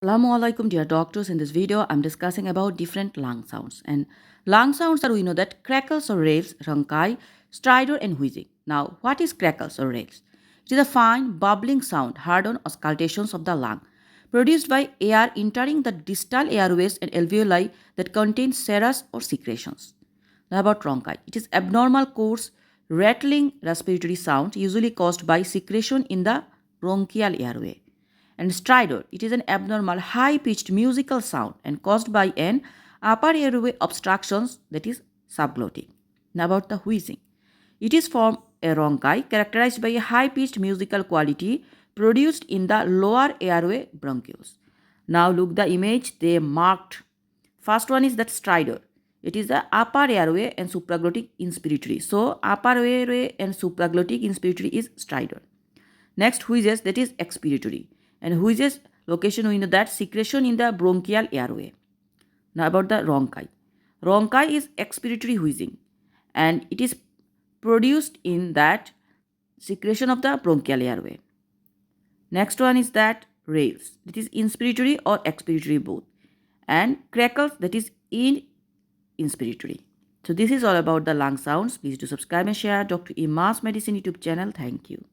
Assalamu alaikum, dear doctors. In this video, I'm discussing about different lung sounds. And lung sounds are, we know that crackles or raves, ronchi, stridor, and wheezing. Now, what is crackles or raves? It is a fine, bubbling sound heard on auscultations of the lung, produced by air entering the distal airways and alveoli that contain serous or secretions. Now, about ronchi, it is abnormal, coarse, rattling respiratory sound, usually caused by secretion in the bronchial airway. And stridor, it is an abnormal high-pitched musical sound and caused by an upper airway obstructions, that is subglottic. Now about the wheezing. It is from a rhonchi characterized by a high-pitched musical quality produced in the lower airway bronchioles. Now look the image they marked. First one is that stridor. It is the upper airway and supraglottic inspiratory. So upper airway and supraglottic inspiratory is stridor. Next, wheezes, that is expiratory. And wheezes location, we know that secretion in the bronchial airway. Now about the rhonchi. Rhonchi is expiratory wheezing and it is produced in that secretion of the bronchial airway. Next one is that rails, that is inspiratory or expiratory both. And crackles, that is inspiratory. So this is all about the lung sounds. Please do subscribe and share Dr. Imas Medicine YouTube channel. Thank you.